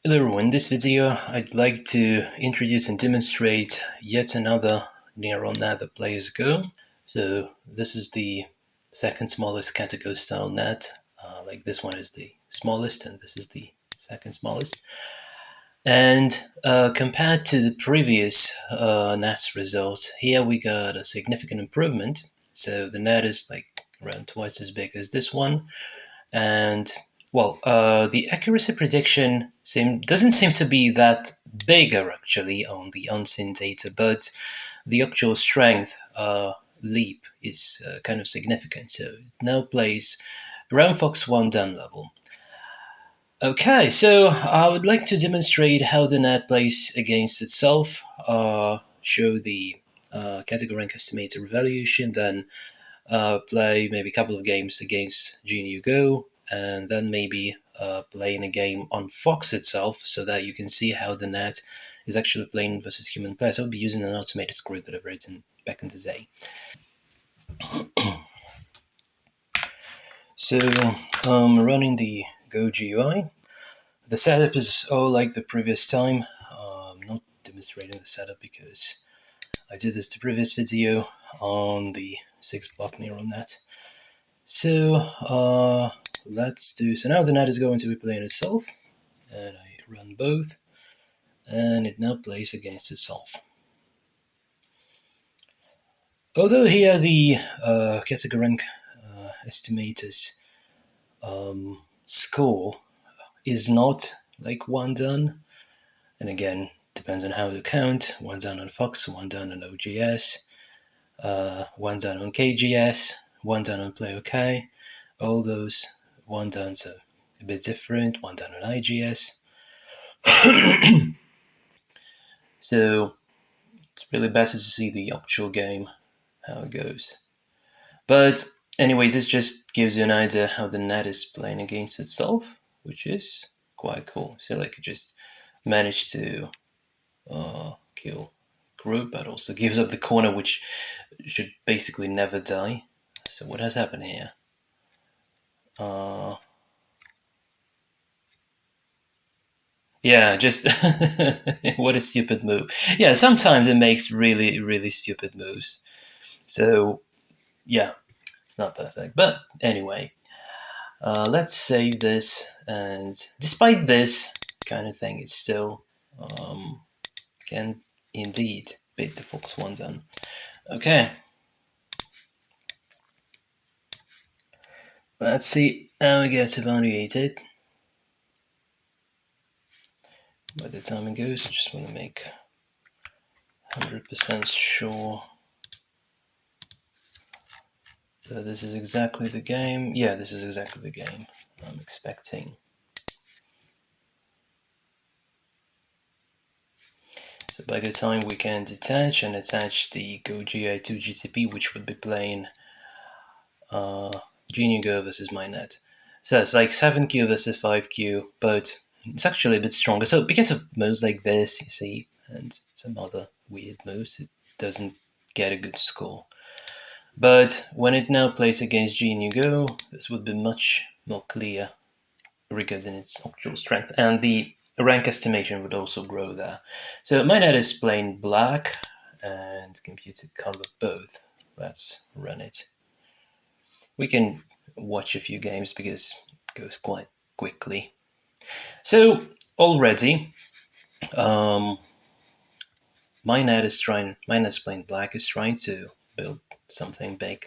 Hello everyone, in this video I'd like to introduce and demonstrate yet another neural net that PlayOK Go. So this is the second smallest Katago style net. Like this one is the smallest and this is the second smallest. And compared to the previous net's result, here we got a significant improvement. So the net is like around twice as big as this one. And well, the accuracy prediction doesn't seem to be that bigger actually on the unseen data, but the actual strength leap is kind of significant. So it now plays around Fox 1 done level. Okay, so I would like to demonstrate how the net plays against itself, show the category rank estimator evaluation, then play maybe a couple of games against GnuGo, and then maybe playing a game on Fox itself so that you can see how the net is actually playing versus human players. I'll be using an automated script that I've written back in the day. So running the Go GUI. The setup is all like the previous time. I'm not demonstrating the setup because I did this the previous video on the 6-block neural net. So let's do, so now the net is going to be playing itself, and I run both, and it now plays against itself. Although here the category rank estimators score is not like one done, and again depends on how you count. One done on Fox, one done on OGS, one done on KGS, one done on PlayOK. All those one dones are a bit different. One done on IGS. So it's really better to see the actual game, how it goes. But anyway, this just gives you an idea how the net is playing against itself, which is quite cool. So like it just managed to kill group, but also gives up the corner, which should basically never die. So what has happened here? Yeah, just what a stupid move. Yeah, sometimes it makes really, really stupid moves. So yeah, it's not perfect. But anyway, let's save this. And despite this kind of thing, it still can indeed beat the Fox 1 done. Okay. Let's see how it gets evaluated. By the time it goes, I just want to make 100% sure that this is exactly the game. Yeah, this is exactly the game I'm expecting. So by the time we can detach and attach the Go GI to GTP, which would be playing GnuGo versus my net. So it's like 7Q versus 5Q, but it's actually a bit stronger. So because of moves like this, you see, and some other weird moves, it doesn't get a good score. But when it now plays against GnuGo, this would be much more clear regarding its actual strength. And the rank estimation would also grow there. So my net is plain black and computed color both. Let's run it. We can watch a few games because it goes quite quickly. So already, my net's plain black is trying to build something big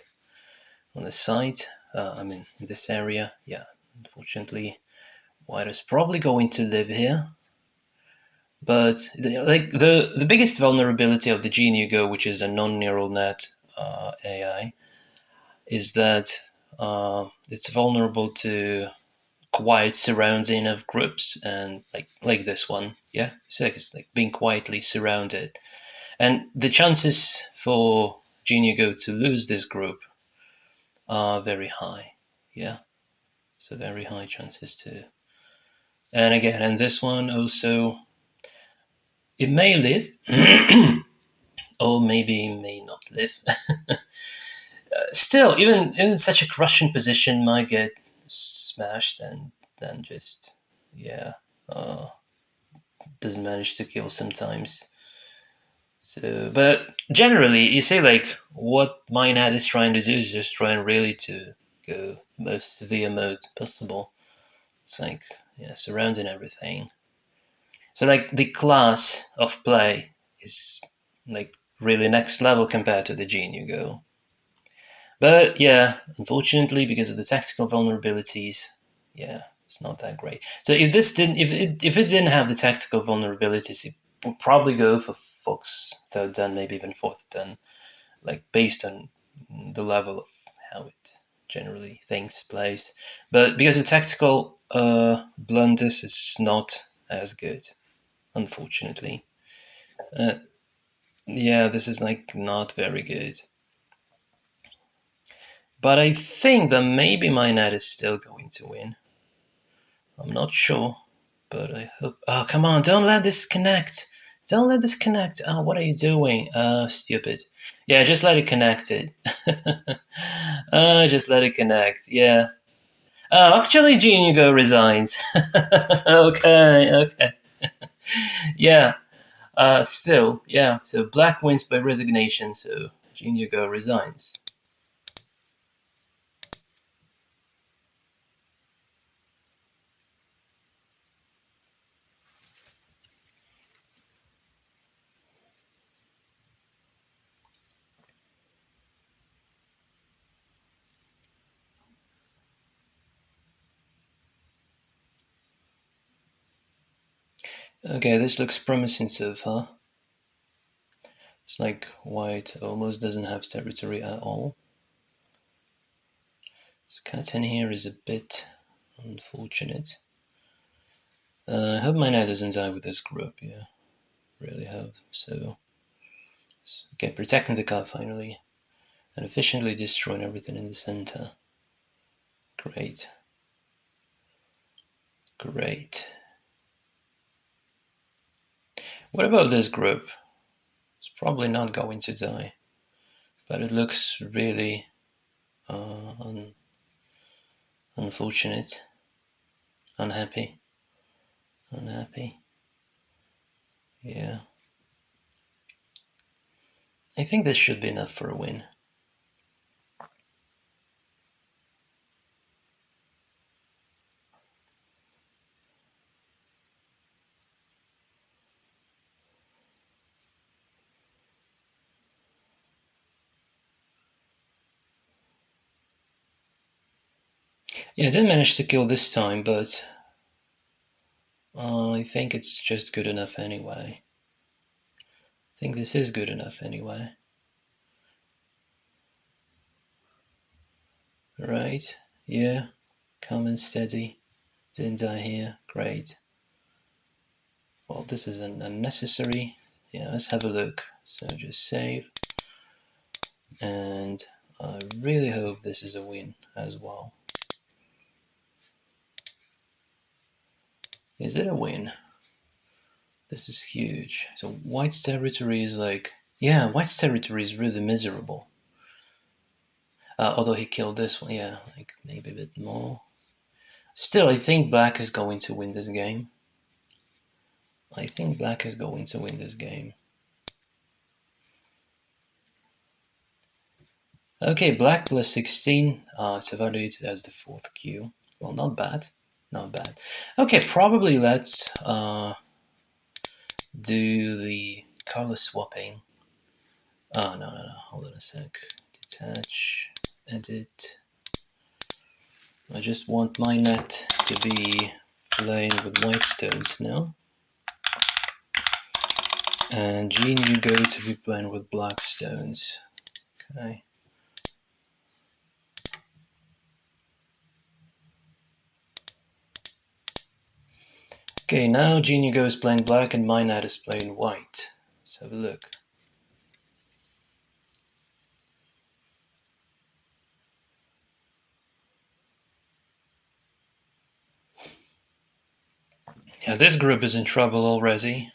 on the side. I mean, in this area, yeah. Unfortunately, white is probably going to live here. But the biggest vulnerability of the GnuGo, which is a non-neural net AI, is that it's vulnerable to quiet surrounding of groups, and like this one, yeah. So it's like being quietly surrounded, and the chances for GnuGo to lose this group are very high, yeah. So very high chances to. And again, and this one also, it may live, or maybe it may not live. Still, even such a crushing position might get smashed and then just, yeah. doesn't manage to kill sometimes. So, but generally, you say like what Minehad is trying to do is just trying really to go the most severe mode possible. It's like surrounding everything. So like the class of play is like really next level compared to the GnuGo. But yeah, unfortunately, because of the tactical vulnerabilities, it's not that great. So if it didn't have the tactical vulnerabilities, it would probably go for Fox third dan, maybe even fourth dan, like based on the level of how it generally thinks plays. But because of tactical blunders, it's not as good, unfortunately. This is like not very good. But I think that maybe my net is still going to win. I'm not sure, but I hope. Oh, come on! Don't let this connect. Don't let this connect. Oh, what are you doing? Stupid. Yeah, just let it connect it. Just let it connect. Yeah. Oh, actually, GnuGo resigns. Okay. Yeah. Still, yeah. So black wins by resignation. So GnuGo resigns. Okay, this looks promising so far. It's like white almost doesn't have territory at all. This cat in here is a bit unfortunate. I hope my knight doesn't die with this group, yeah. Really hope so. Okay, protecting the car finally. And efficiently destroying everything in the center. Great. Great. What about this group? It's probably not going to die. But it looks really unfortunate. Unhappy. Yeah. I think this should be enough for a win. Yeah, I didn't manage to kill this time, but I think it's just good enough anyway. I think this is good enough anyway. Right, yeah, calm and steady. Didn't die here, great. Well, this is an unnecessary. Yeah, let's have a look. So just save. And I really hope this is a win as well. Is it a win? This is huge. So White's territory is like, yeah, White's territory is really miserable. Although he killed this one, yeah, like maybe a bit more. Still, I think Black is going to win this game. I think Black is going to win this game. Okay, Black plus 16. It's evaluated as the fourth queue. Well, not bad. Not bad. Okay, probably let's do the color swapping. Oh, no. Hold on a sec. Detach. Edit. I just want my net to be playing with white stones now. And GnuGo to be playing with black stones. Okay. Okay, now GnuGo is playing black and my net is playing white. Let's have a look. Yeah, this group is in trouble already.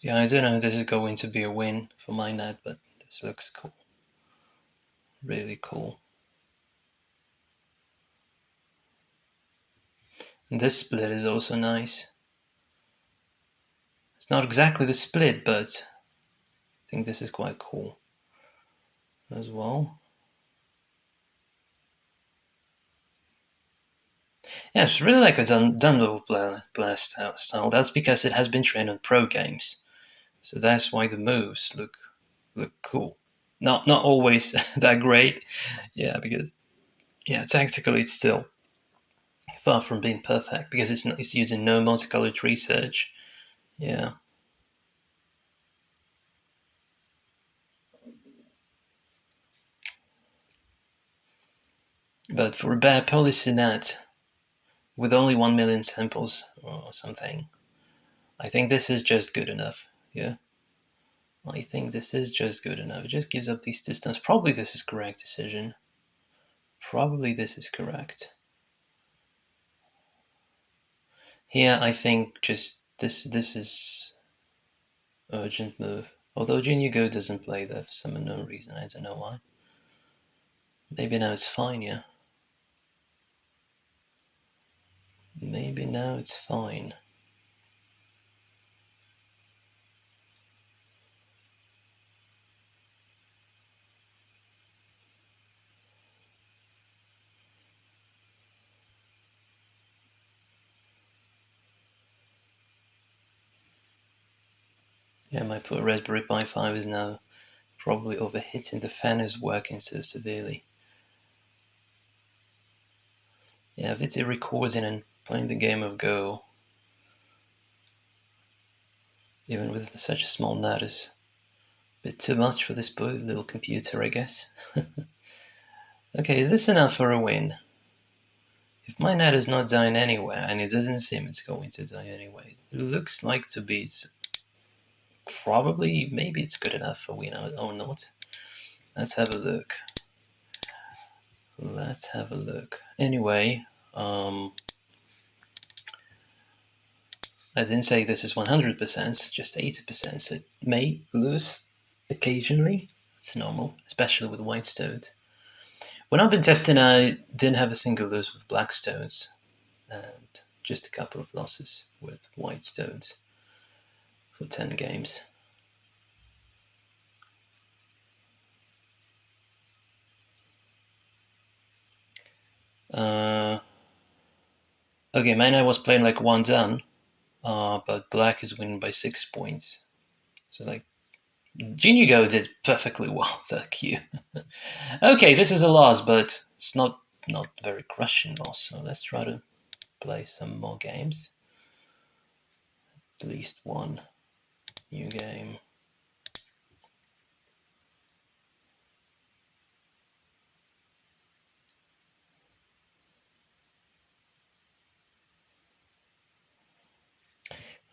Yeah, I don't know if this is going to be a win for my net, but this looks cool. Really cool. And this split is also nice. It's not exactly the split, but I think this is quite cool as well. Yeah, it's really like a done player style. That's because it has been trained on pro games, so that's why the moves look cool. Not always that great, yeah, because tactically it's still far from being perfect because it's using no multicolored research. Yeah. But for a bare policy net with only 1 million samples or something, I think this is just good enough. Yeah. I think this is just good enough. It just gives up these distance. Probably this is correct decision. Probably this is correct. Here, I think just this is urgent move. Although GnuGo doesn't play there for some unknown reason, I don't know why. Maybe now it's fine, yeah. Maybe now it's fine. Yeah, my poor Raspberry Pi 5 is now probably overheating. The fan is working so severely. Yeah, if it's recording and playing the game of Go, even with such a small net, is a bit too much for this little computer, I guess. Okay, is this enough for a win? If my net is not dying anywhere, and it doesn't seem it's going to die anyway, it looks like to be probably, maybe it's good enough for win or not. Let's have a look. Let's have a look. Anyway, I didn't say this is 100%, just 80%, so it may lose occasionally. It's normal, especially with white stones. When I've been testing, I didn't have a single lose with black stones, and just a couple of losses with white stones for 10 games. Okay, my knight was playing like one down, but black is winning by 6 points. So like, GnuGo did perfectly well, thank you. Okay, this is a loss, but it's not very crushing loss, so let's try to play some more games. At least one new game.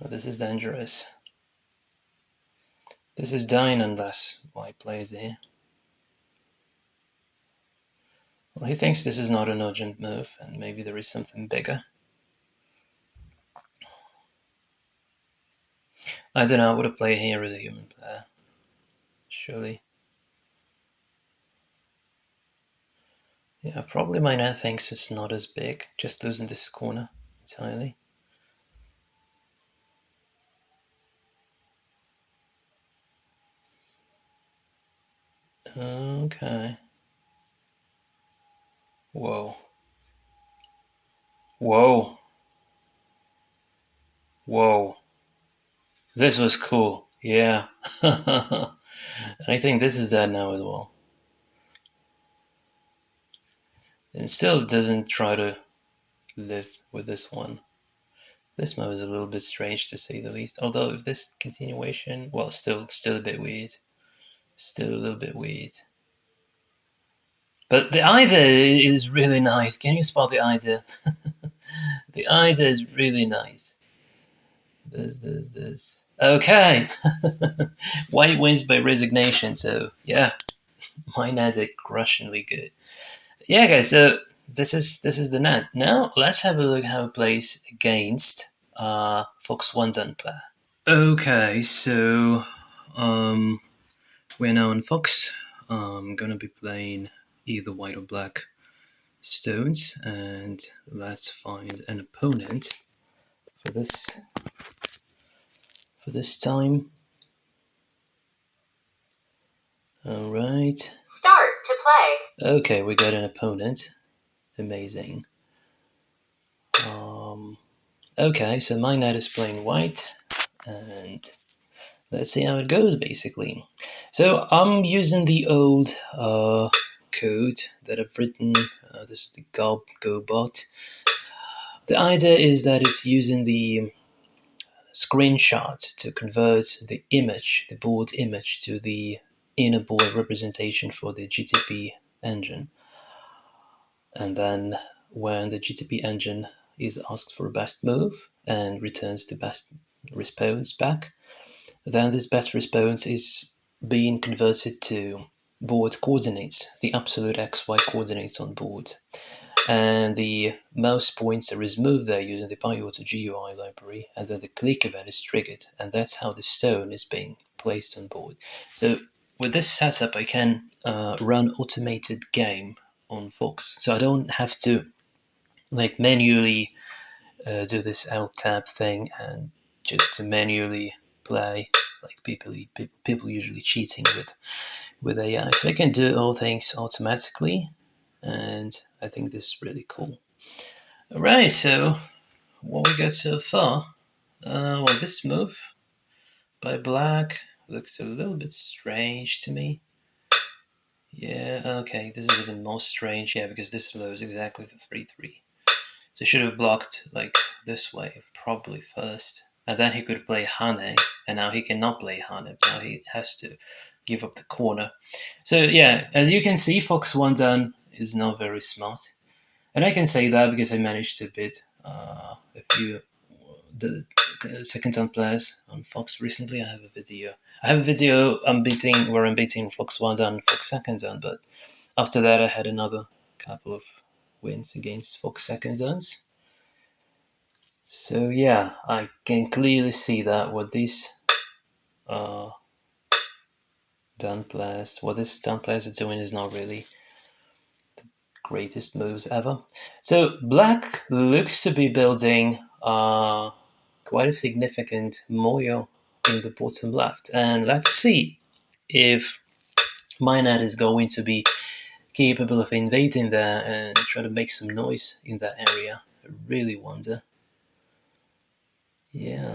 Oh, this is dangerous. This is dying unless white plays here. Well, he thinks this is not an urgent move, and maybe there is something bigger. I don't know, I would have played here as a human player. Surely. Yeah, probably my knight thinks it's not as big, just losing this corner entirely. Okay. Whoa. Whoa. Whoa. This was cool. Yeah. And I think this is dead now as well. And still doesn't try to live with this one. This move is a little bit strange to say the least. Although if this continuation, well, still a bit weird. Still a little bit weird. But the idea is really nice. Can you spot the idea? The idea is really nice. This. Okay. White wins by resignation, so yeah. My net are crushingly good. Yeah, guys, so this is the net. Now let's have a look how it plays against Fox One Dun player. Okay, so we're now on Fox. I'm gonna be playing either white or black. stones, and let's find an opponent for this time. All right. Start to play. Okay, we got an opponent. Amazing. Okay, so my knight is playing white, and let's see how it goes, basically. So I'm using the old code that I've written. This is the Go Bot. The idea is that it's using the screenshot to convert the image, the board image, to the inner board representation for the GTP engine. And then when the GTP engine is asked for a best move and returns the best response back, then this best response is being converted to board coordinates, the absolute XY coordinates on board. And the mouse pointer is moved there using the PlayOK GUI library, and then the click event is triggered, and that's how the stone is being placed on board. So with this setup, I can run automated game on Fox, so I don't have to like manually do this Alt tab thing and just to manually play like people usually cheating with AI. So I can do all things automatically, and I think this is really cool. All right, so what we got so far? Well, this move by Black looks a little bit strange to me. Yeah, okay, this is even more strange, yeah, because this blows exactly the 3-3. So he should have blocked like this way, probably first. And then he could play Hane, and now he cannot play Hane. Now he has to give up the corner. So yeah, as you can see, Fox 1 down is not very smart. And I can say that because I managed to beat a few the second down players on Fox recently. I have a video I'm beating Fox 1 down and Fox second down, but after that I had another couple of wins against Fox second zones. So yeah, I can clearly see that what these down players are doing is not really the greatest moves ever. So Black looks to be building quite a significant moyo in the bottom left, and let's see if Minat is going to be capable of invading there and try to make some noise in that area. I really wonder. Yeah,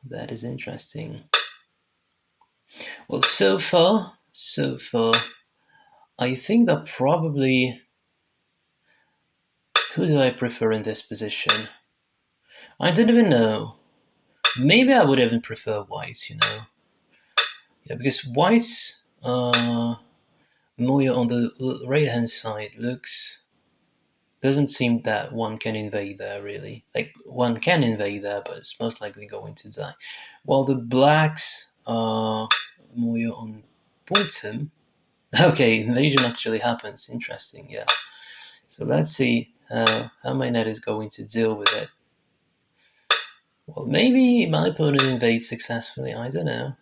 that is interesting. Well, so far, I think that probably. Who do I prefer in this position? I don't even know. Maybe I would even prefer white, you know. Yeah, because white's Moya on the right hand side doesn't seem that one can invade there really. Like one can invade there, but it's most likely going to die. While the blacks Moya on bottom. Okay, invasion actually happens. Interesting, yeah. So let's see how my net is going to deal with it. Well, maybe my opponent invades successfully. I don't know.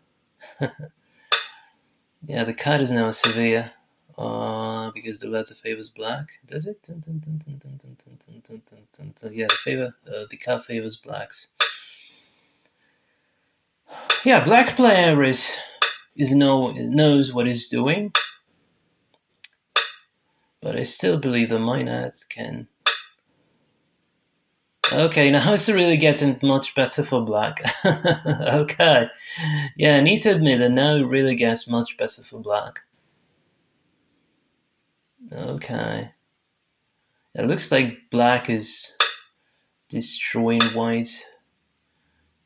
Yeah, the card is now severe because the letter favors black. Does it? Yeah, the card favors blacks. Yeah, black player knows what he's doing, but I still believe the Minats can. Okay, now it's really getting much better for black. Okay. Yeah, I need to admit that now it really gets much better for black. Okay. It looks like black is destroying white.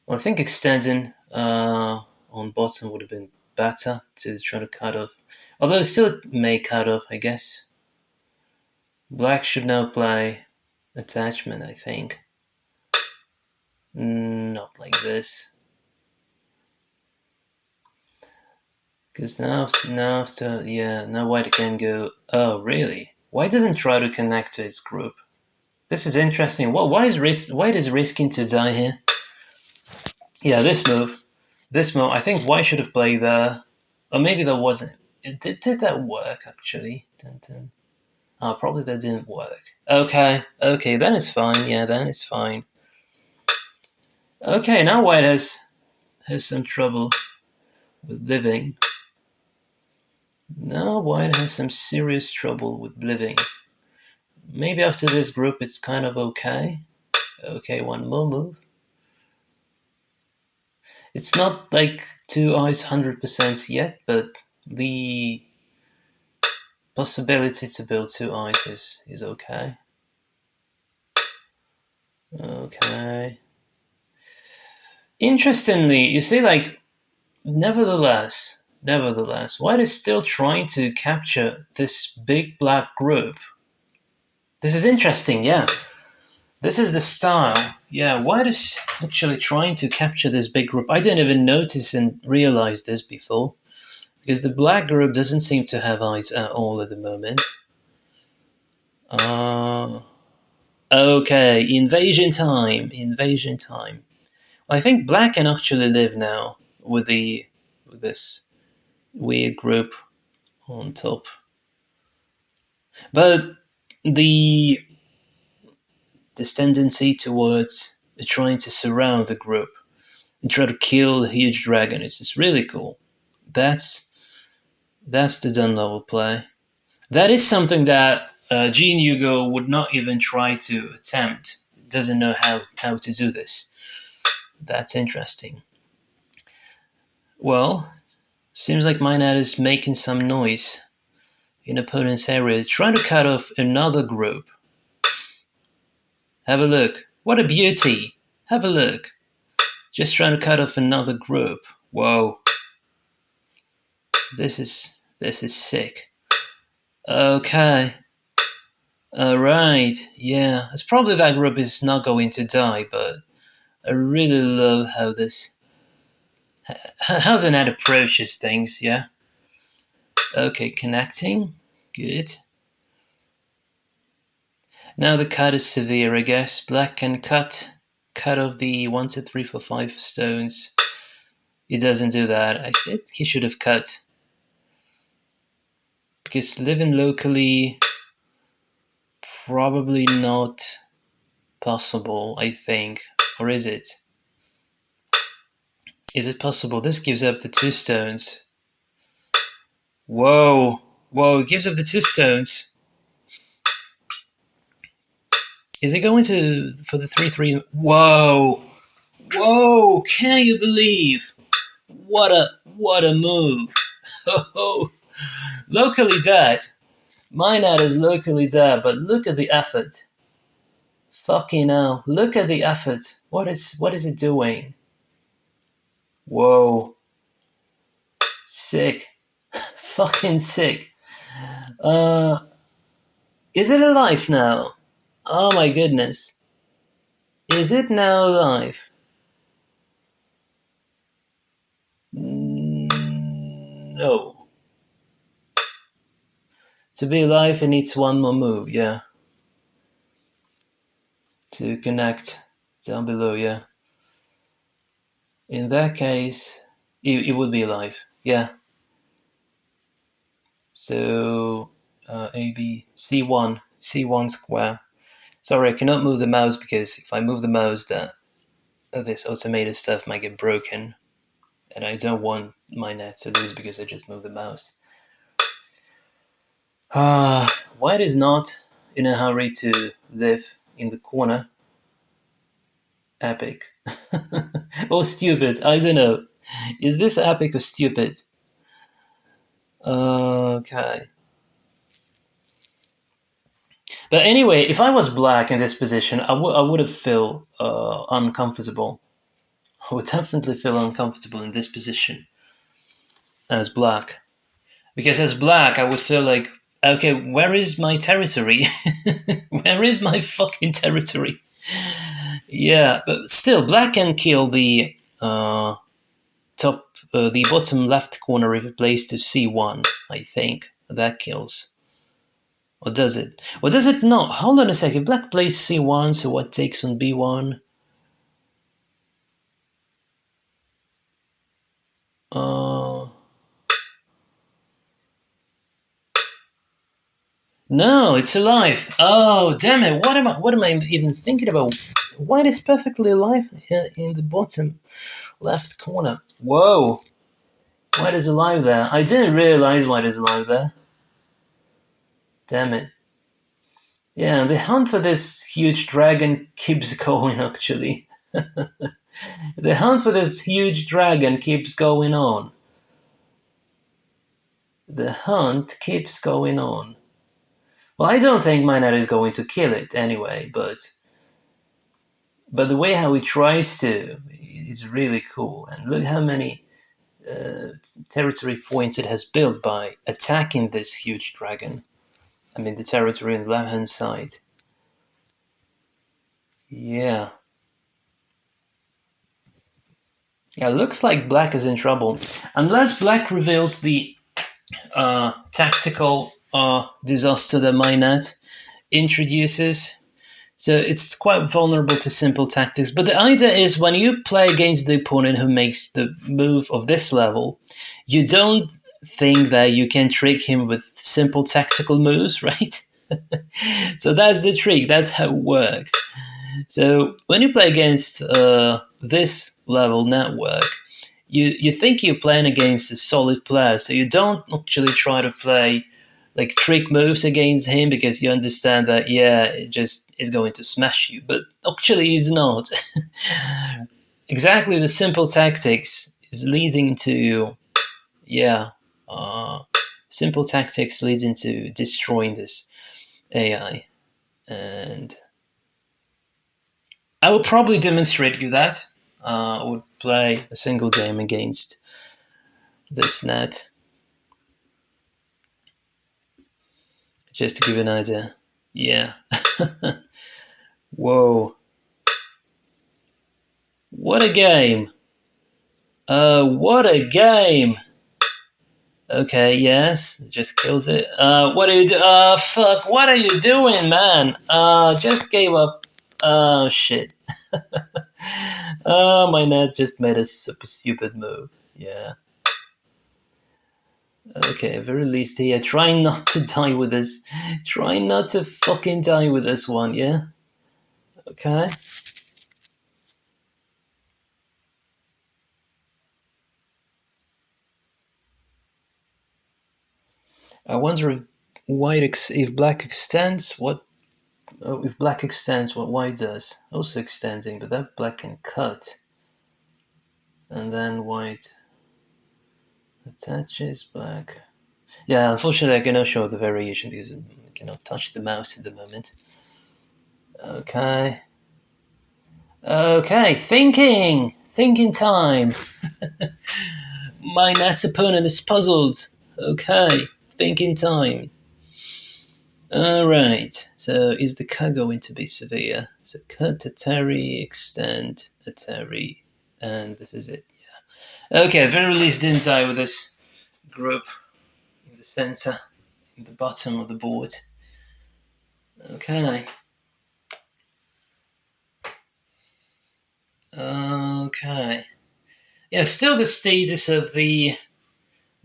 Well, I think extending on bottom would have been better to try to cut off. Although it still may cut off, I guess. Black should now play attachment, I think. Not like this. Because now white can go. Oh, really? White doesn't try to connect to its group. This is interesting. Why is white is risking to die here? Yeah, this move. I think white should have played there, or maybe that wasn't. Did that work actually? Oh, probably that didn't work. Okay, then it's fine. Yeah, then it's fine. Okay, now white has some trouble with living. Now white has some serious trouble with living. Maybe after this group it's kind of okay. Okay, one more move. It's not like 2 eyes 100% yet, but the possibility to build 2 eyes is okay. Okay. Interestingly, you see, like, nevertheless, white is still trying to capture this big black group. This is interesting, yeah. This is the style. Yeah, white is actually trying to capture this big group. I didn't even notice and realize this before, because the black group doesn't seem to have eyes at all at the moment. Okay, invasion time. I think black can actually live now with this weird group on top. But the this tendency towards trying to surround the group and try to kill the huge dragon is just really cool. That's the done level play. That is something that GnuGo would not even try to attempt. It doesn't know how to do this. That's interesting. Well, seems like Minet is making some noise in opponent's area, trying to cut off another group. Have a look. What a beauty! Have a look. Just trying to cut off another group. Whoa. This is sick. Okay. Alright, yeah. It's probably that group is not going to die, but I really love how the net approaches things, yeah. Okay, connecting. Good. Now the cut is severe, I guess. Black can cut off the 1, 2, 3, 4, 5 stones. He doesn't do that. I think he should have cut. Because living locally, probably not possible, I think. Or is it? Is it possible? This gives up the 2 stones. Whoa. Whoa, it gives up the 2 stones. Is it going to for the 3-3? Whoa. Whoa, can you believe? What a move. Oh, locally dead. Minet is locally dead, but look at the effort. Fucking hell. Look at the effort. What is it doing? Whoa. Sick. Fucking sick. Is it alive now? Oh my goodness. Is it now alive? No. To be alive, it needs one more move, yeah. To connect down below, yeah. In that case, it would be alive, yeah. So, AB, C1 square. Sorry, I cannot move the mouse because if I move the mouse, this automated stuff might get broken. And I don't want my net to lose because I just moved the mouse. White is not in a hurry to live in the corner. Epic. Or stupid, I don't know. Is this epic or stupid? Okay. But anyway, if I was black in this position, I would have felt uncomfortable. I would definitely feel uncomfortable in this position as black. Because as black, I would feel like, okay, where is my territory? Where is my fucking territory? Yeah, but still, black can kill the the bottom left corner if it plays to C1, I think. That kills. Or does it? Or does it not? Hold on a second. Black plays C1, so what takes on B1? No, it's alive. Oh, damn it! What am I even thinking about? White is perfectly alive in the bottom left corner. Whoa! White is alive there. I didn't realize white is alive there. Damn it. Yeah, the hunt for this huge dragon keeps going, actually. The hunt for this huge dragon keeps going on. The hunt keeps going on. Well, I don't think Minot is going to kill it anyway, but the way how he tries to is really cool. And look how many territory points it has built by attacking this huge dragon. I mean, the territory on the left-hand side. Yeah. Yeah, looks like black is in trouble. Unless black reveals the tactical disaster that Minot introduces. So it's quite vulnerable to simple tactics. But the idea is when you play against the opponent who makes the move of this level, you don't think that you can trick him with simple tactical moves, right? So that's the trick. That's how it works. So when you play against this level network, you think you're playing against a solid player, so you don't actually try to play like trick moves against him because you understand that it just is going to smash you. But actually, he's not. Exactly, the simple tactics is leading to simple tactics leading to destroying this AI, and I will probably demonstrate you that. I would play a single game against this net. Just to give you an idea. Yeah. Whoa. What a game. What a game. Okay, yes. It just kills it. What are you doing? Fuck. What are you doing, man? Just gave up. Oh, shit. My net just made a super stupid move. Yeah. Okay, at very least here, try not to die with this. Try not to fucking die with this one, yeah? Okay. I wonder if if black extends, if black extends, what white does. Also extending, but that black can cut. And then white attaches black. Yeah, unfortunately I cannot show the variation because I cannot touch the mouse at the moment. Okay. Okay, thinking time. My net's opponent is puzzled. Okay, thinking time. Alright, so is the cut going to be severe? So cut, Atari, extend, Atari, and this is it, yeah. Okay, very least didn't die with this group in the center, in the bottom of the board. Okay. Okay. Yeah, still the status of the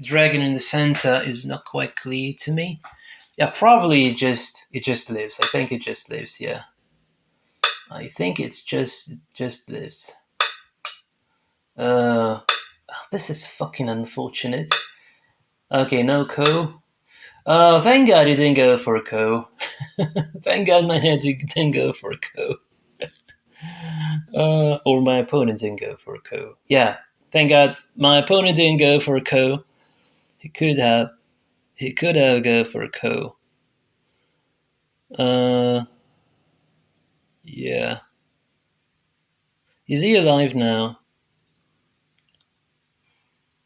dragon in the center is not quite clear to me. Yeah, probably it just lives. I think it just lives, yeah. I think it's just lives. This is fucking unfortunate. Okay, no co. Oh, thank God he didn't go for a co. Thank God my head didn't go for a co. Or my opponent didn't go for a co. Yeah, thank God my opponent didn't go for a co. He could have. He could have go for a co. Yeah. Is he alive now?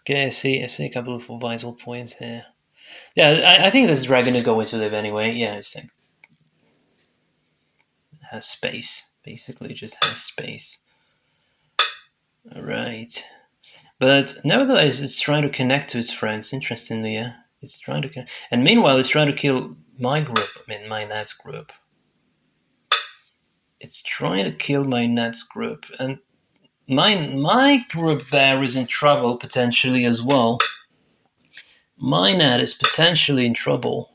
Okay, I see a couple of vital points here. Yeah, I think this dragon is going to live anyway. Yeah, it's like has space. Basically, just has space. Alright. But nevertheless, it's trying to connect to its friends. Interestingly, yeah. It's trying to connect. And meanwhile, it's trying to kill my group. I mean, my Nats group. It's trying to kill my Nats group. And my group there is in trouble, potentially, as well. My Nat is potentially in trouble.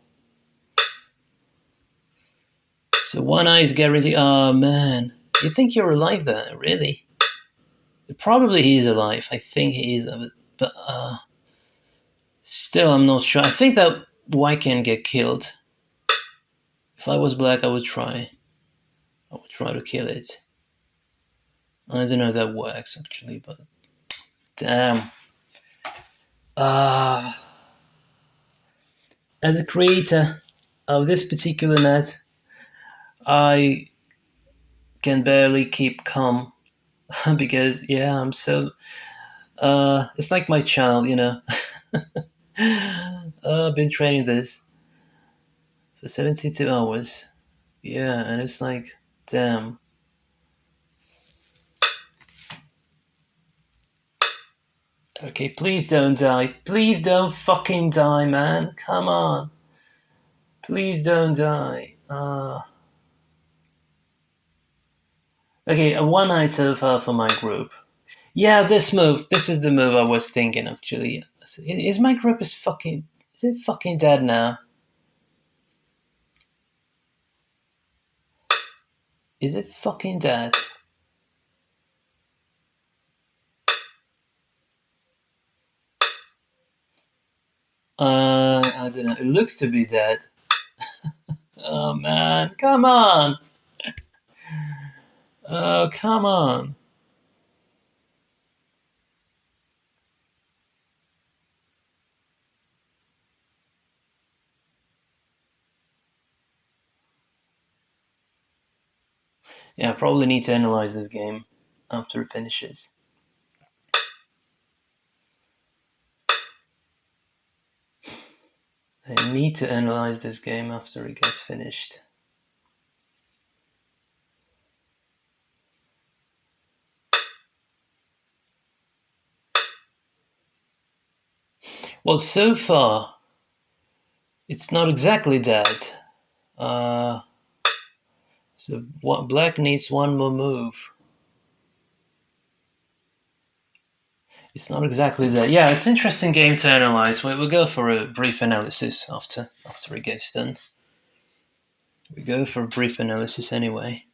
So one eye is guaranteed. Oh man, you think you're alive there? Really? Probably he is alive. I think he is, but still, I'm not sure. I think that white can get killed. If I was black, I would try. I would try to kill it. I don't know if that works actually, but damn. As a creator of this particular net, I can barely keep calm because yeah, I'm so. It's like my child, you know. I've been training this for 72 hours. Yeah, and it's like, damn. Okay, please don't die. Please don't fucking die, man. Come on. Please don't die. Okay, one eye so far for my group. Yeah, this move. This is the move I was thinking, actually. Is my group is fucking... Is it fucking dead now? Is it fucking dead? I don't know. It looks to be dead. Oh, man. Come on. Oh, come on. Yeah, I probably need to analyze this game after it finishes. I need to analyze this game after it gets finished. Well, so far, it's not exactly dead. So black needs one more move. It's not exactly that. Yeah, it's an interesting game to analyze. We'll go for a brief analysis after it gets done. We go for a brief analysis anyway.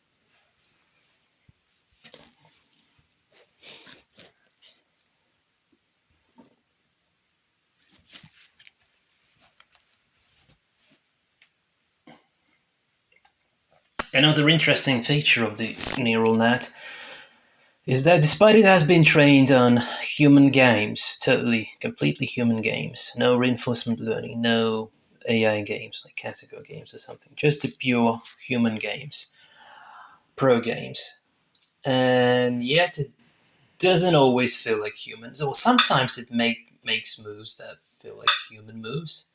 Another interesting feature of the neural net is that despite it has been trained on human games, completely human games, no reinforcement learning, no AI games like Katago games or something, just the pure human games, pro games, and yet it doesn't always feel like humans, or sometimes it makes moves that feel like human moves,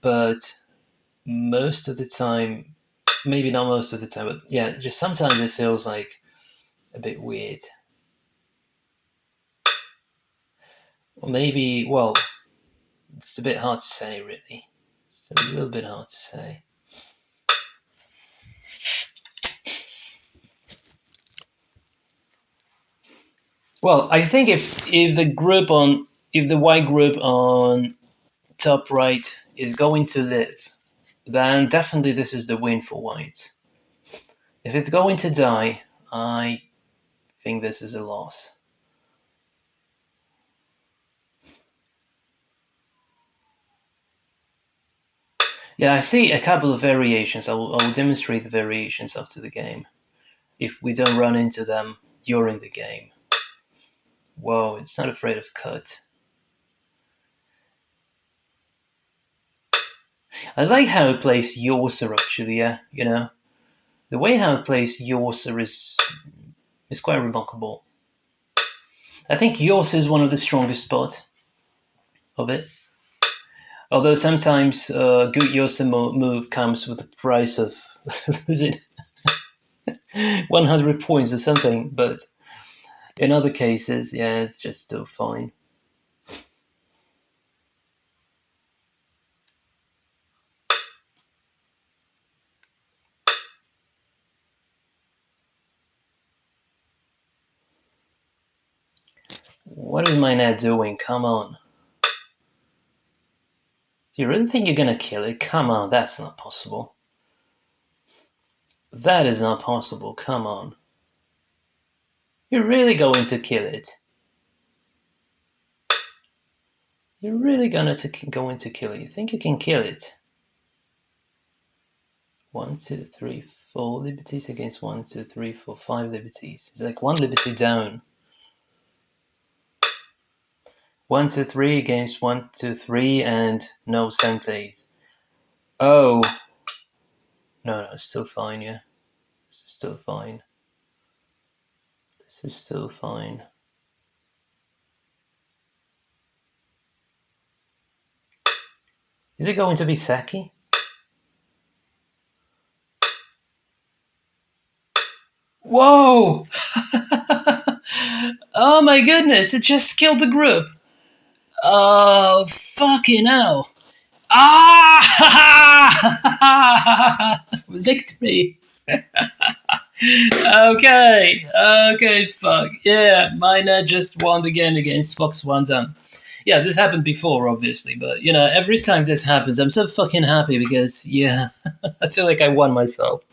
but most of the time, maybe not most of the time, but yeah, just sometimes it feels like a bit weird. Or maybe, well, it's a bit hard to say, really. It's a little bit hard to say. Well, I think if the white group on top right is going to live, then definitely this is the win for white. If it's going to die, I think this is a loss. Yeah, I see a couple of variations. I will demonstrate the variations after the game. If we don't run into them during the game. Whoa, it's not afraid of cut. I like how it plays Yorser actually, yeah, you know. The way how it plays Yorser is quite remarkable. I think Yorser is one of the strongest spots of it. Although sometimes a good Yorser move comes with the price of losing 100 points or something, but in other cases, yeah, it's just still fine. What is my net doing? Come on. Do you really think you're gonna kill it? Come on, that's not possible. That is not possible. Come on. You're really going to kill it. You're really going to kill it. You think you can kill it? 1, 2, 3, 4 liberties against 1, 2, 3, 4, 5 liberties. It's like 1 liberty down. 1, 2, 3 against 1, 2, 3 and no centes. Oh. No, it's still fine, yeah. This is still fine. This is still fine. Is it going to be Saki? Whoa! Oh my goodness, it just killed the group. Oh, fucking hell. Ah! Victory. Okay, fuck. Yeah, Mina just won the game against Fox Wandam. Yeah, this happened before, obviously, but, every time this happens, I'm so fucking happy because, yeah, I feel like I won myself.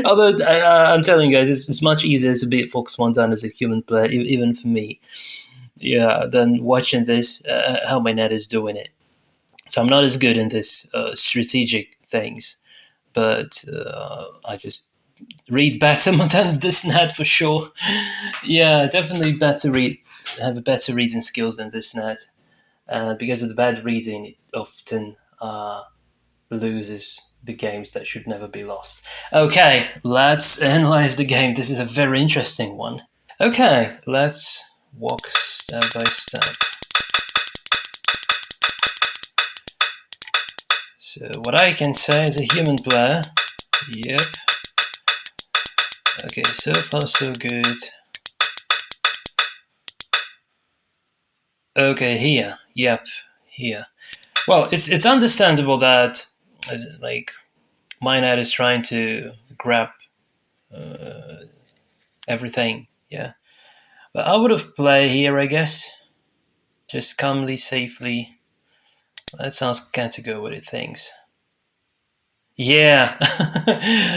Although, I'm telling you guys, it's much easier to beat Fox Wandam as a human player, even for me, yeah, than watching this, how my net is doing it. So I'm not as good in this strategic things, but I just read better than this net for sure. Yeah, definitely have a better reading skills than this net. Because of the bad reading, it often loses the games that should never be lost. Okay, let's analyze the game. This is a very interesting one. Okay, let's walk step by step. So what I can say as a human player, yep. Okay, so far so good. Okay, here, yep, here. Well, it's understandable that like Minat is trying to grab everything, yeah. But I would have played here, I guess. Just calmly, safely. Let's ask Katago what it thinks. Yeah,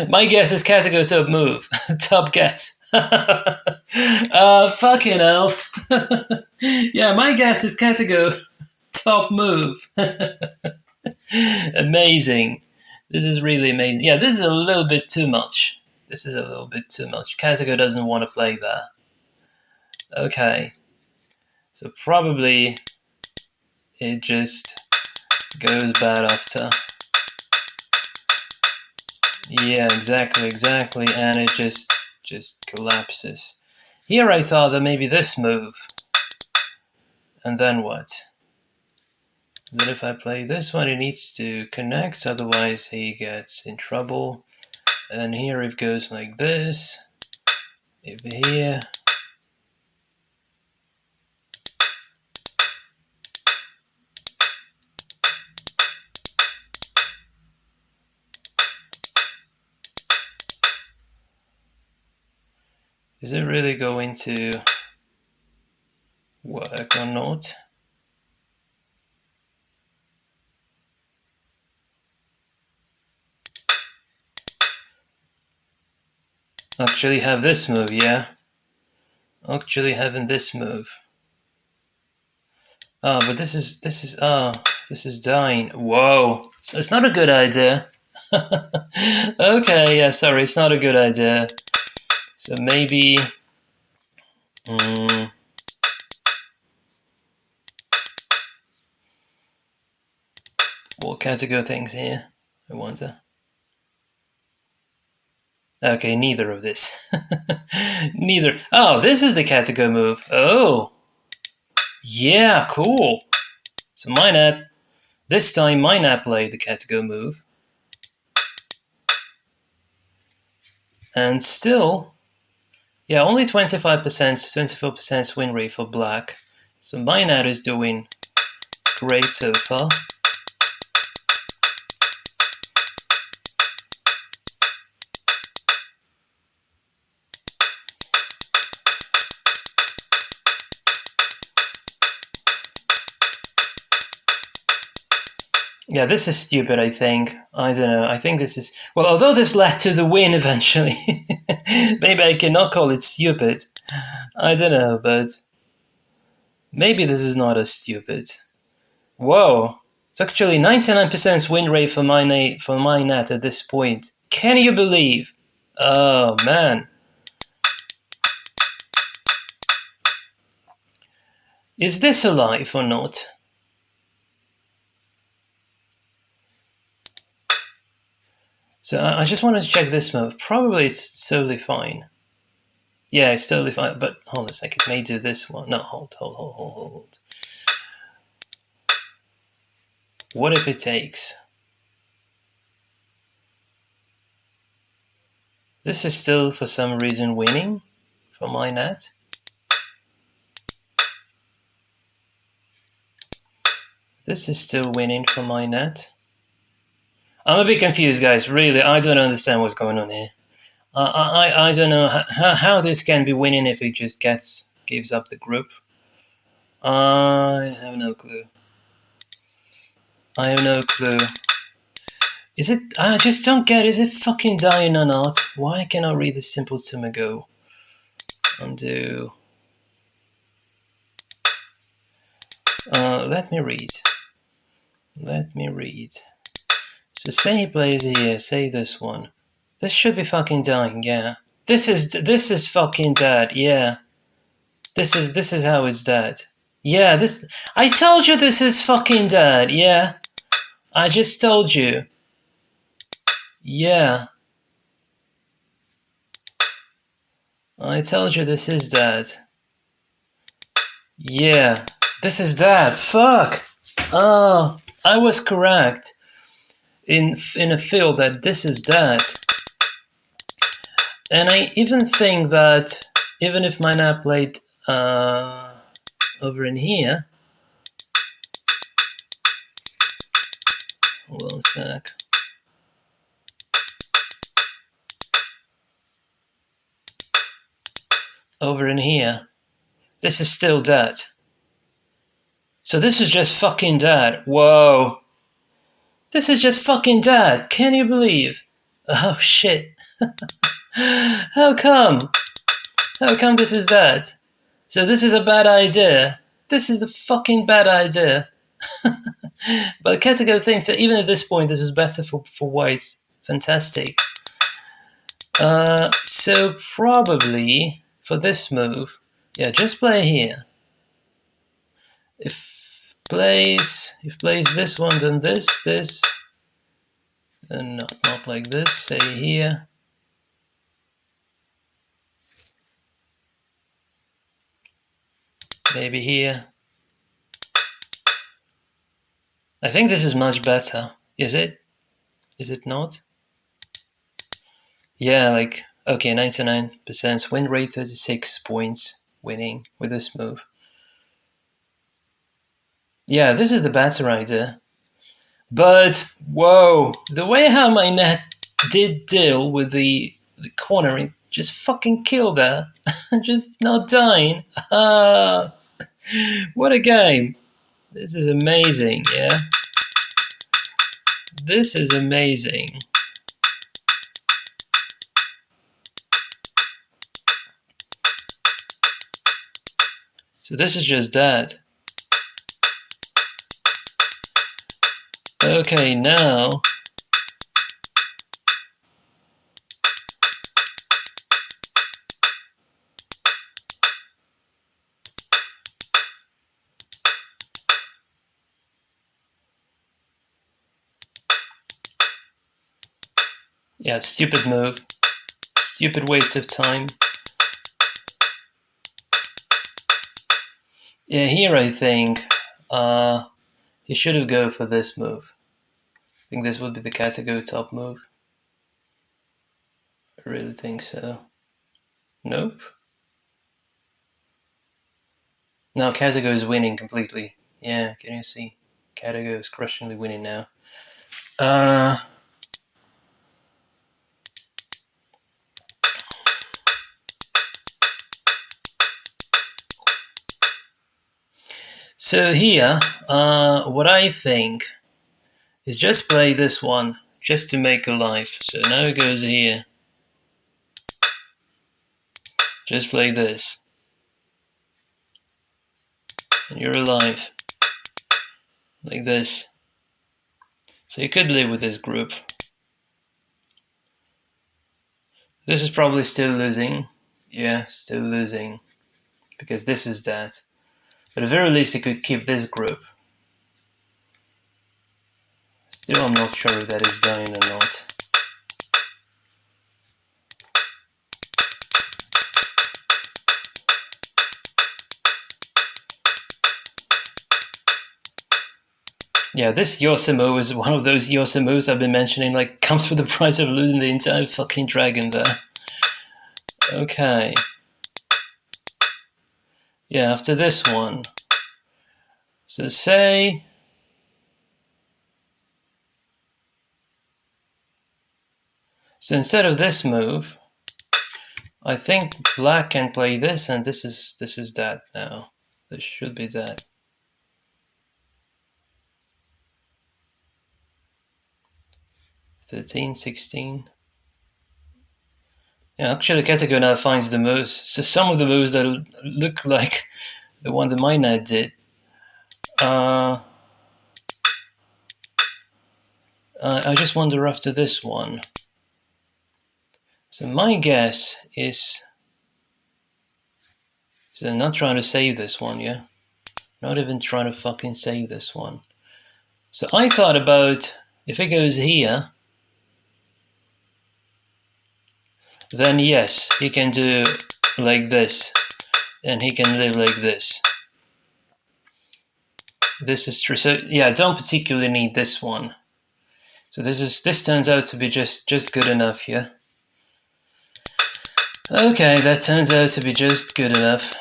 my guess is Katago top move. Top guess. Fucking hell. Yeah, my guess is Katago top move. Amazing. This is really amazing. Yeah, this is a little bit too much. Katago doesn't want to play there. Okay. So probably it just goes bad after. Yeah, exactly, and it just collapses. Here I thought that maybe this move, and then what? Then if I play this one, he needs to connect, otherwise he gets in trouble. And here it goes like this. If here. Is it really going to work or not? Actually have this move, yeah. Actually having this move. Oh, but this is dying. Whoa. So it's not a good idea. Okay, yeah, sorry, it's not a good idea. So maybe what Katago things here? I wonder. Okay, neither of this. Neither. Oh, this is the Katago move. Oh. Yeah, cool. So this time Minat played the Katago move. And still, yeah, only 25%, 24% win rate for black. So Minat is doing great so far. Yeah, this is stupid, I think. I don't know. I think this is... Well, although this led to the win eventually, maybe I cannot call it stupid. I don't know, but maybe this is not as stupid. Whoa. It's actually 99% win rate for my net at this point. Can you believe? Oh, man. Is this alive or not? So I just wanted to check this move. Probably it's totally fine. Yeah, it's totally fine. But hold on a second. It may do this one. No, hold. What if it takes? This is still, for some reason, winning for my net. This is still winning for my net. I'm a bit confused, guys. Really, I don't understand what's going on here. I don't know how this can be winning if it just gives up the group. I have no clue. Is it? I just don't get. Is it fucking dying or not? Why can I read the simple CMKGO? Undo. Let me read. So say he plays here. Say this one. This should be fucking dying. Yeah. This is fucking dead. Yeah. This is how it's dead. Yeah. I told you this is fucking dead. Yeah. I just told you. Yeah. I told you this is dead. Yeah. This is dead. Fuck. Oh, I was correct in a field that this is dead. And I even think that even if my net played over in here, hold on a sec. Over in here, this is still dead. So this is just fucking dead. Whoa. This is just fucking dead. Can you believe? Oh shit. How come? How come this is dead? So this is a bad idea. This is a fucking bad idea. But Katago thinks that even at this point, this is better for whites. Fantastic. So probably for this move, yeah, just play here. If plays this one, then this, and not like this. Say here. Maybe here. I think this is much better. Is it? Is it not? Yeah, like, okay, 99% win rate, 36 points winning with this move. Yeah, this is the better idea. But, whoa, the way how my net did deal with the cornering, just fucking killed that. Just not dying. What a game. This is amazing, yeah? This is amazing. So this is just that. Okay, now... Yeah, stupid move. Stupid waste of time. Yeah, here I think he should have go for this move. I think this would be the Katago top move. I really think so. Nope. Now Katago is winning completely. Yeah, can you see? Katago is crushingly winning now. So here, what I think is just play this one, just to make a life. So now it goes here. Just play this. And you're alive. Like this. So you could live with this group. This is probably still losing. Yeah, still losing. Because this is that. But at the very least, you could keep this group. Still, I'm not sure if that is dying or not. Yeah, this Yosemite is one of those Yosemutes I've been mentioning, like, comes with the price of losing the entire fucking dragon there. Okay. Yeah, after this one. So say... So instead of this move, I think black can play this, and this is that now. This should be that. $13, $16. Yeah, actually Katago now finds the moves. So some of the moves that look like the one that my knight did. I just wonder after this one. So my guess is... So I'm not trying to save this one, yeah? Not even trying to fucking save this one. So I thought about, if it goes here, then yes, he can do like this, and he can live like this. This is true. So yeah, I don't particularly need this one. So this turns out to be just good enough, yeah? Okay, that turns out to be just good enough.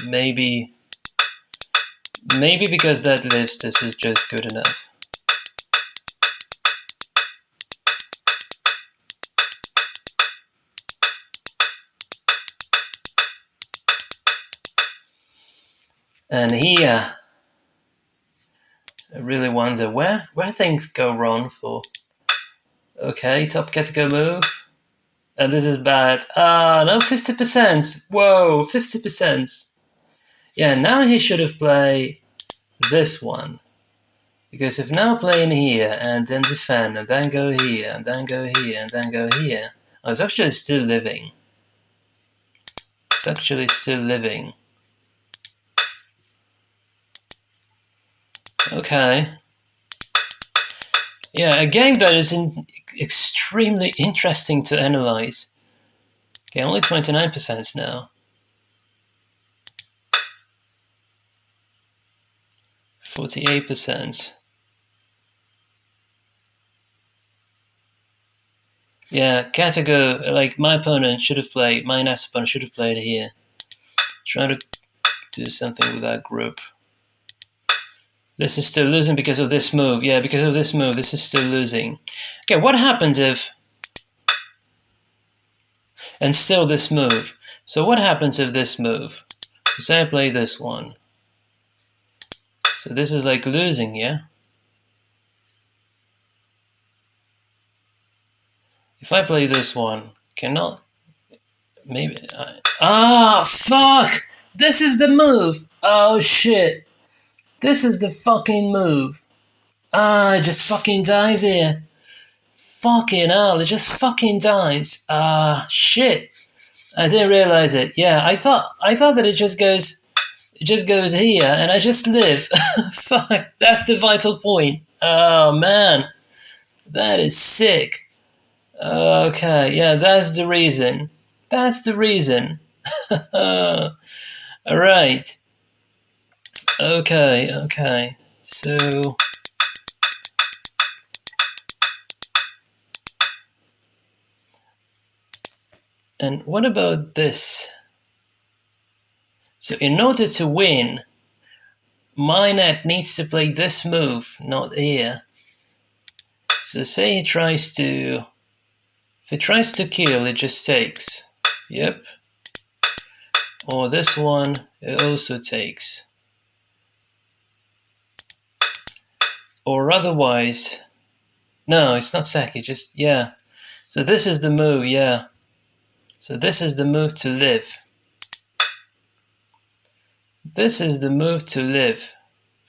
Maybe because that lives, this is just good enough. And here, I really wonder where things go wrong for. Okay, top Katago move. And this is bad. Ah, no, 50%. Whoa, 50%. Yeah, now he should have played this one. Because if now playing here, and then defend, and then go here, and then go here, and then go here, I was actually still living. It's actually still living. Okay. Yeah, a game that is extremely interesting to analyze. Okay, only 29% now. 48%. Yeah, Katago, like my opponent should have played, my next opponent should have played here. Trying to do something with that group. This is still losing because of this move. Yeah, because of this move, this is still losing. Okay, what happens if... And still this move. So what happens if this move? So say I play this one. So this is like losing, yeah? If I play this one, cannot... Maybe... fuck! This is the move! Oh, shit! This is the fucking move. It just fucking dies here. Fucking hell, it just fucking dies. Shit. I didn't realize it. Yeah, I thought that it just goes here and I just live. Fuck, that's the vital point. Oh man. That is sick. Okay, yeah, that's the reason. That's the reason. Alright. Okay. So... And what about this? So in order to win, my net needs to play this move, not here. So say he tries to... If he tries to kill, it just takes. Yep. Or this one, it also takes. or otherwise, no, it's not sack, it's just, yeah. So this is the move, yeah. So this is the move to live. This is the move to live.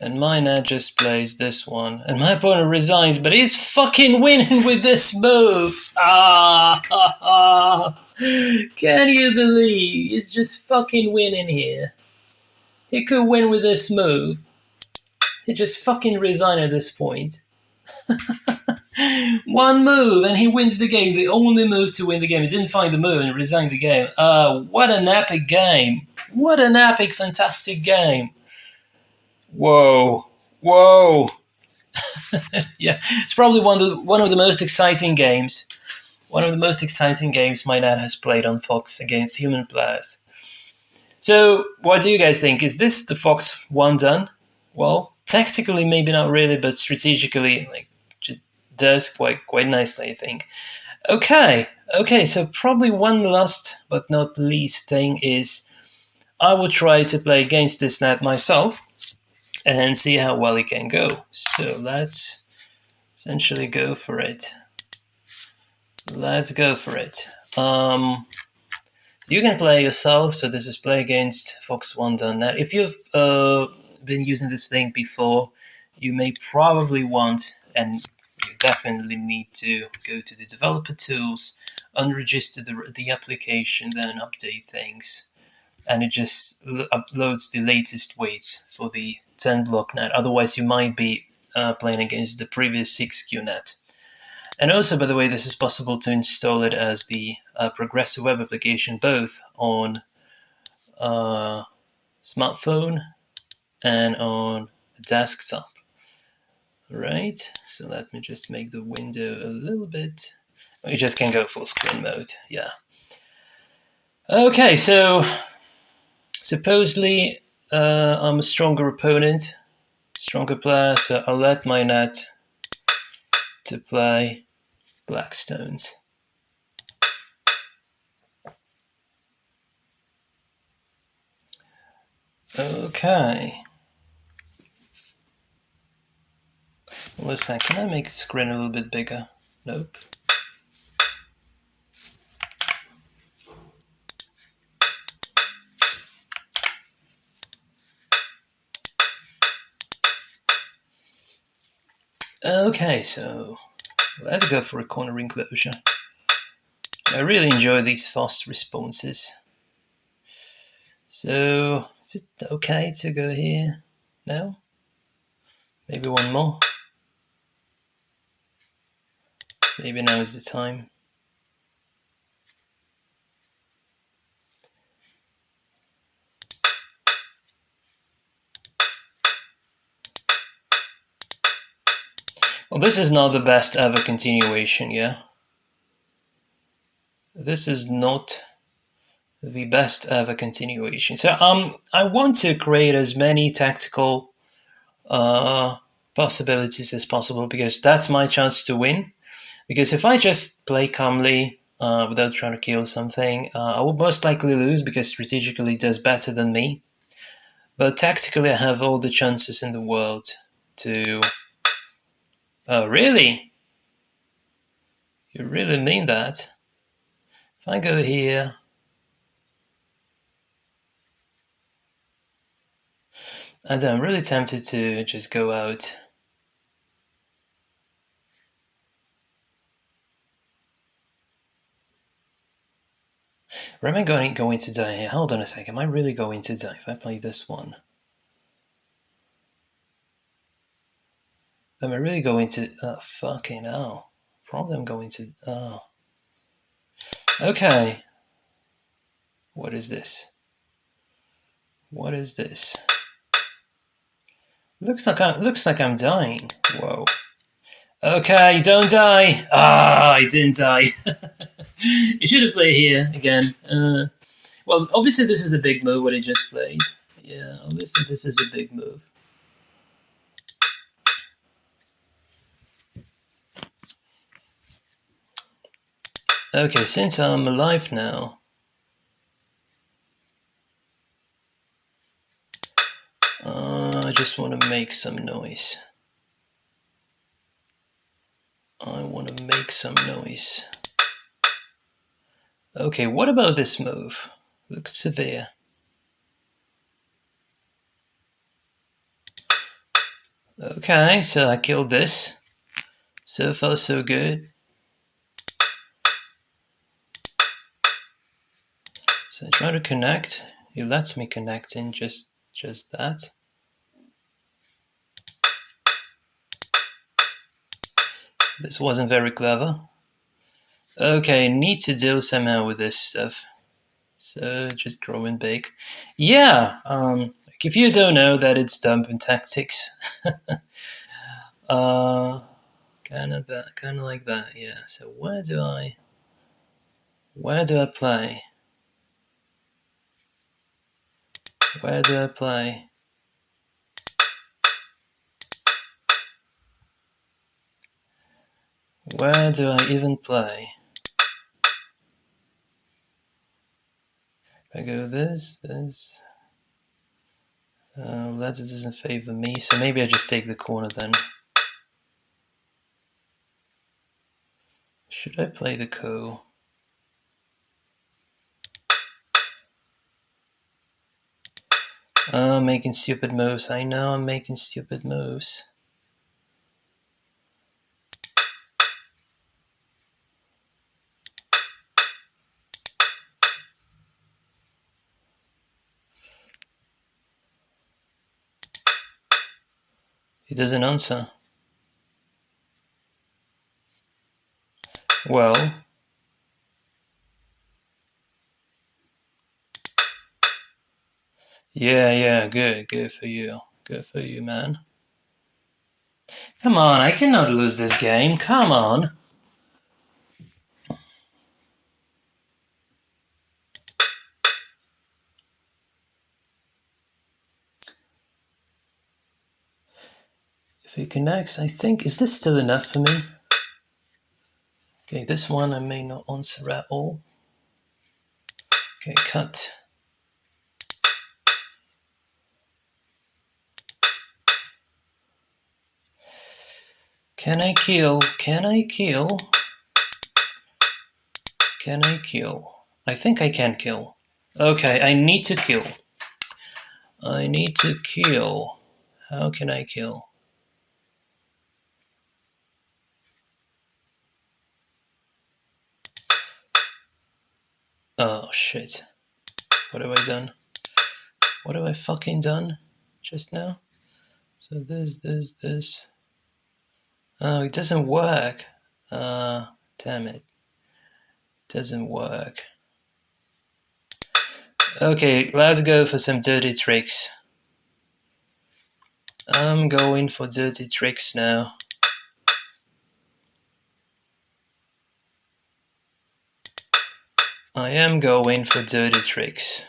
And my net just plays this one. And my opponent resigns, but he's fucking winning with this move! Can you believe he's just fucking winning here? He could win with this move. He just fucking resigned at this point. One move and he wins the game. The only move to win the game. He didn't find the move and resigned the game. What an epic game. What an epic, fantastic game. Whoa. Whoa. Yeah, it's probably one of the most exciting games. One of the most exciting games my dad has played on Fox against human players. So, what do you guys think? Is this the Fox one done? Well, tactically maybe not really, but strategically, like, just does quite nicely, I think. Okay, so probably one last but not least thing is I will try to play against this net myself and see how well it can go. So let's essentially go for it. Let's go for it. You can play yourself, so this is play against fox1.net. If you've been using this link before, you may probably want, and you definitely need to go to the developer tools, unregister the application, then update things, and it just uploads the latest weights for the 10 block net. Otherwise, you might be playing against the previous 6Q net. And also, by the way, this is possible to install it as the progressive web application both on smartphone and on desktop. Right, so let me just make the window a little bit. You just can go full screen mode, yeah. Okay, so supposedly I'm a stronger opponent, stronger player, so I'll let my net to play Blackstones. Okay. Listen, can I make the screen a little bit bigger? Nope. Okay, so let's go for a corner enclosure. I really enjoy these fast responses. So, is it okay to go here? No? Maybe one more? Maybe now is the time. Well, this is not the best ever continuation, yeah? This is not the best ever continuation. So I want to create as many tactical possibilities as possible because that's my chance to win. Because if I just play calmly without trying to kill something, I will most likely lose because strategically it does better than me. But tactically I have all the chances in the world to... Oh, really? You really mean that? If I go here... And I'm really tempted to just go out. Where am I going to die here? Hold on a second. Am I really going to die if I play this one? Am I really going to... Oh, fucking hell. Probably I'm going to... Oh. Okay. What is this? What is this? Looks like I'm dying. Whoa. Okay, don't die. Ah, I didn't die. You should have played here again. Well, obviously this is a big move what he just played. Yeah, obviously this is a big move. Okay, since I'm alive now, I just want to make some noise. I want to make some noise. Okay, what about this move? Looks severe. Okay, so I killed this. So far, so good. So I try to connect. He lets me connect in just that. This wasn't very clever. Okay, need to deal somehow with this stuff. So just growing big. Yeah, if you don't know that it's dumping tactics, kind of like that. Yeah. So where do I play? Where do I play? Where do I even play? If I go this. That doesn't favor me, so maybe I just take the corner then. Should I play the Ko? I'm making stupid moves. I know I'm making stupid moves. He doesn't answer. Well, yeah, good for you. Good for you, man. Come on, I cannot lose this game. Come on. If he connects, I think, is this still enough for me? Okay, this one I may not answer at all. Okay, cut. Can I kill? Can I kill? Can I kill? I think I can kill. Okay, I need to kill. I need to kill. How can I kill? Oh shit. What have I done? What have I fucking done just now? So this. Oh, it doesn't work. Damn it. Doesn't work. Okay, let's go for some dirty tricks. I'm going for dirty tricks now. I am going for dirty tricks.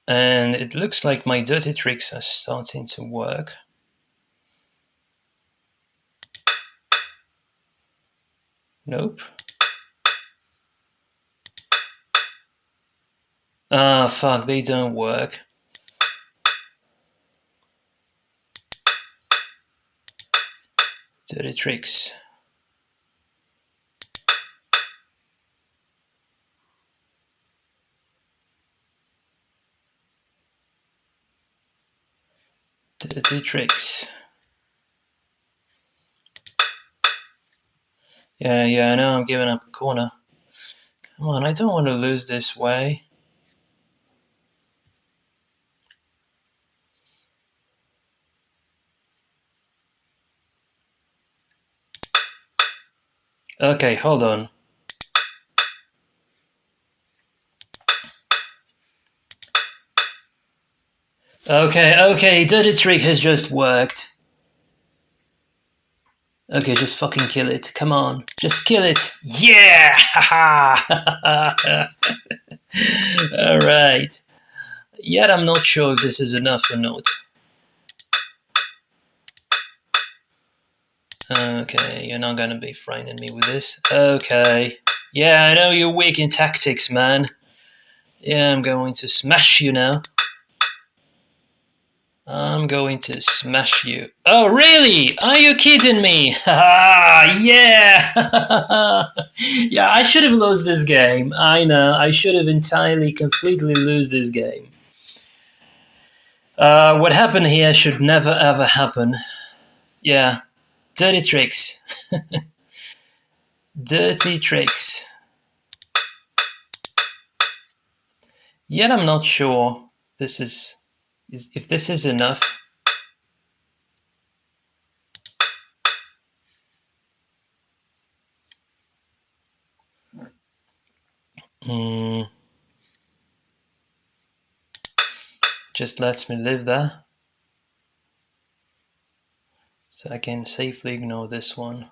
And it looks like my dirty tricks are starting to work. Nope. Ah, fuck, they don't work. Dirty tricks. Dirty tricks. Yeah, I know I'm giving up a corner. Come on, I don't want to lose this way. Okay, hold on. Okay, dirty trick has just worked. Okay, just fucking kill it. Come on, just kill it. Yeah! Alright. Yet I'm not sure if this is enough or not. Okay, you're not gonna be frightening me with this. Okay. Yeah, I know you're weak in tactics, man. Yeah, I'm going to smash you now. I'm going to smash you. Oh, really? Are you kidding me? Haha, yeah! Yeah, I should have lost this game. I know, I should have entirely, completely lose this game. What happened here should never ever happen. Yeah, dirty tricks. Dirty tricks. Yet I'm not sure this is if this is enough. Just lets me live there. So I can safely ignore this one.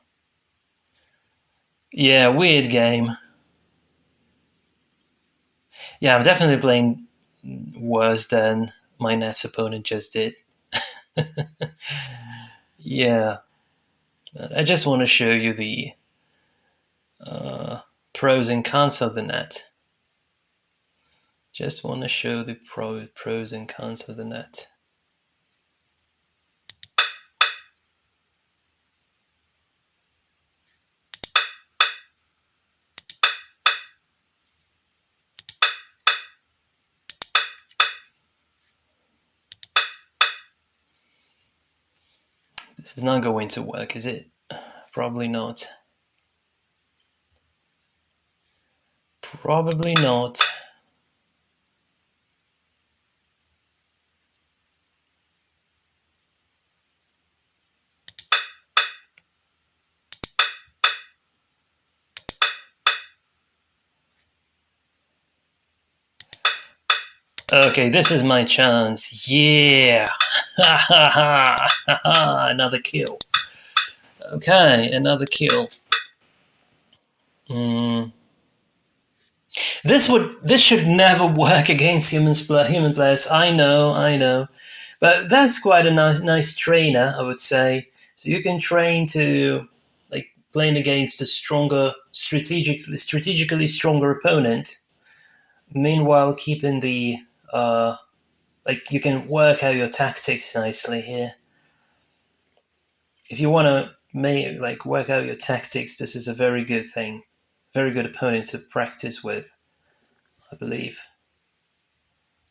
Yeah, weird game. Yeah, I'm definitely playing worse than my next opponent just did. Yeah. I just want to show you the pros and cons of the net. Just want to show the pros and cons of the net. This is not going to work, is it? Probably not. Probably not. Okay, this is my chance. Yeah! Another kill. Okay, another kill. This should never work against human players. I know, but that's quite a nice trainer, I would say. So you can train to like playing against a stronger, strategically stronger opponent. Meanwhile, keeping the like you can work out your tactics nicely here. If you want to work out your tactics, this is a very good thing, very good opponent to practice with, I believe.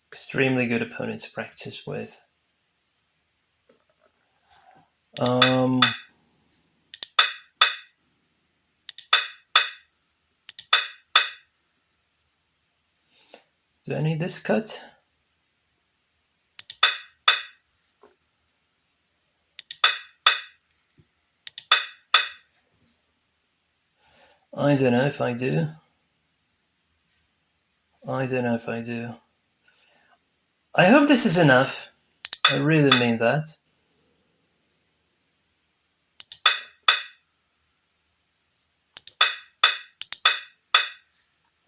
Extremely good opponent to practice with. Do I need this cut? I don't know if I do. I don't know if I do. I hope this is enough. I really mean that.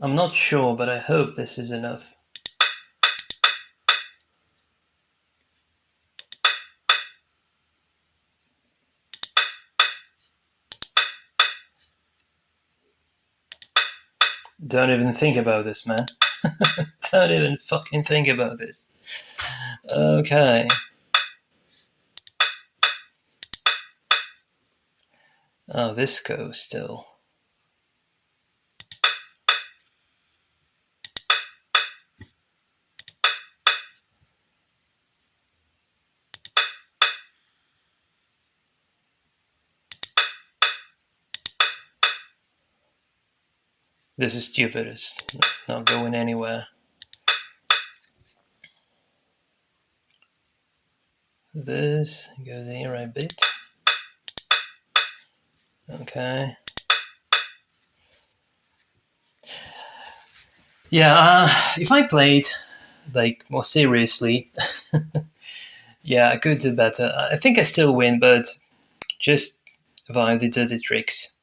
I'm not sure, but I hope this is enough. Don't even think about this, man. Don't even fucking think about this. Okay. Oh, this goes still. This is stupid. It's not going anywhere. This goes here a bit. Okay. Yeah, if I played like more seriously, yeah, I could do better. I think I still win, but just via the dirty tricks.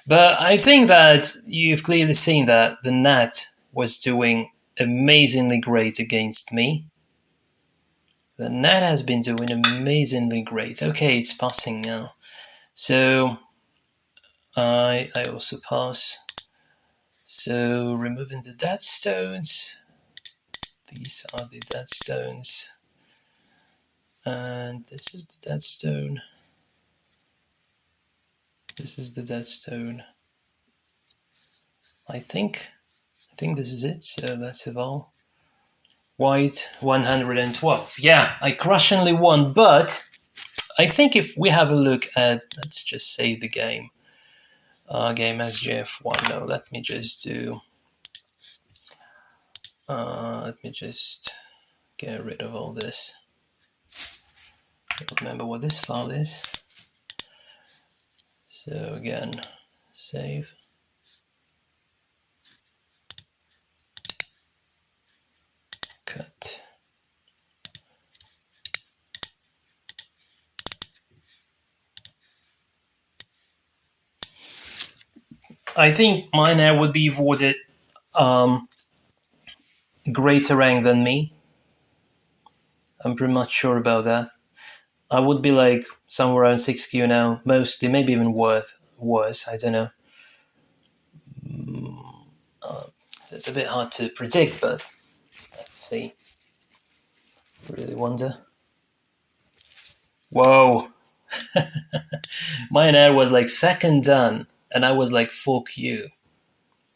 But I think that you've clearly seen that the net was doing amazingly great against me. The net has been doing amazingly great. Okay, it's passing now. So I also pass. So removing the dead stones. These are the dead stones. And this is the dead stone. This is the dead stone. I think this is it, so let's evolve. White 112. Yeah, I crushingly won, but I think if we have a look at, let's just save the game. Game SGF1. No, let me just get rid of all this. I don't remember what this file is. So again, save. Cut. I think my now would be awarded greater rank than me. I'm pretty much sure about that. I would be like somewhere around 6Q now, mostly, maybe even worse. I don't know. So it's a bit hard to predict, but let's see. Really wonder. Whoa. My air was like second done, and I was like 4Q.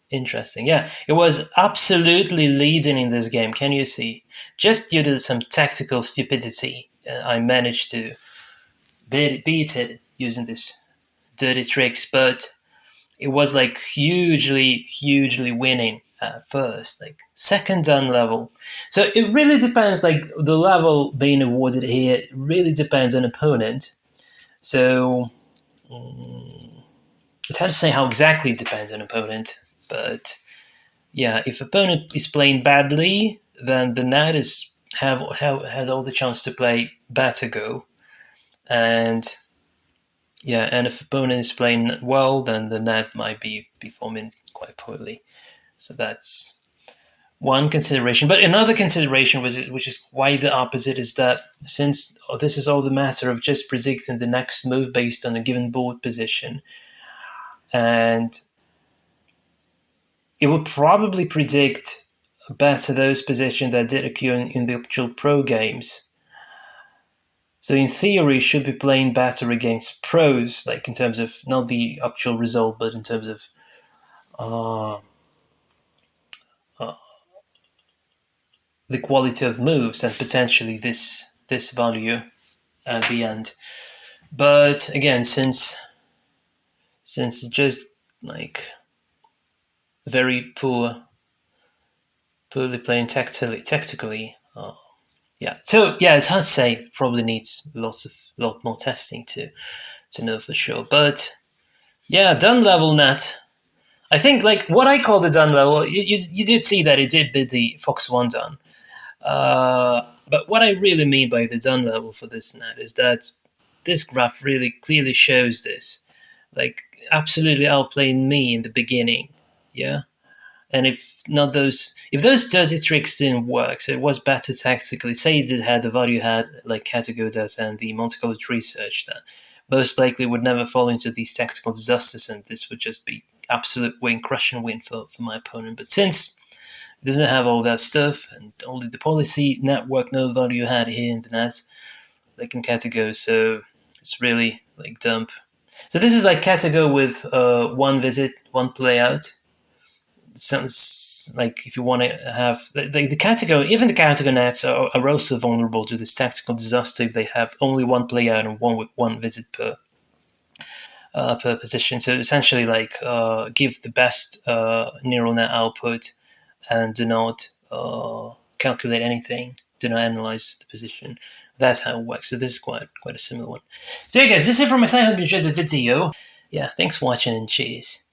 Interesting. Yeah, it was absolutely leading in this game. Can you see? Just due to some tactical stupidity, I managed to beat it using this dirty tricks, but it was like hugely winning at first, like second done level. So it really depends, like the level being awarded here really depends on opponent. So it's hard to say how exactly it depends on opponent, but yeah, if opponent is playing badly, then the net has all the chance to play better Go, and yeah, and if opponent is playing well, then the net might be performing quite poorly. So that's one consideration. But another consideration, which is quite the opposite, is that since this is all the matter of just predicting the next move based on a given board position, and it would probably predict better those positions that did occur in the actual pro games. So in theory, should be playing better against pros, like in terms of not the actual result, but in terms of the quality of moves and potentially this value at the end. But again, since it's just like very poorly playing tactically, yeah. So yeah, it's hard to say. Probably needs lot more testing to know for sure. But yeah, done level net. I think like what I call the done level. You did see that it did beat the Fox One done. But what I really mean by the done level for this net is that this graph really clearly shows this, like absolutely outplaying me in the beginning, yeah. And if those dirty tricks didn't work, so it was better tactically. Say it did have the value had like Katago does and the Monte Carlo research, that most likely would never fall into these tactical disasters, and this would just be absolute win, crushing win for my opponent. But since it doesn't have all that stuff, and only the policy network no value had here in the net, like in Katago, so it's really like dump. So this is like Katago with one visit, one play out. Sounds like if you want to have the Katago, even the Katago nets are also vulnerable to this tactical disaster if they have only one play out and one visit per position. So essentially, like give the best neural net output and do not calculate anything, do not analyze the position. That's how it works. So this is quite a similar one. So yeah, guys, this is it from my side. I hope you enjoyed the video. Yeah, thanks for watching and cheers.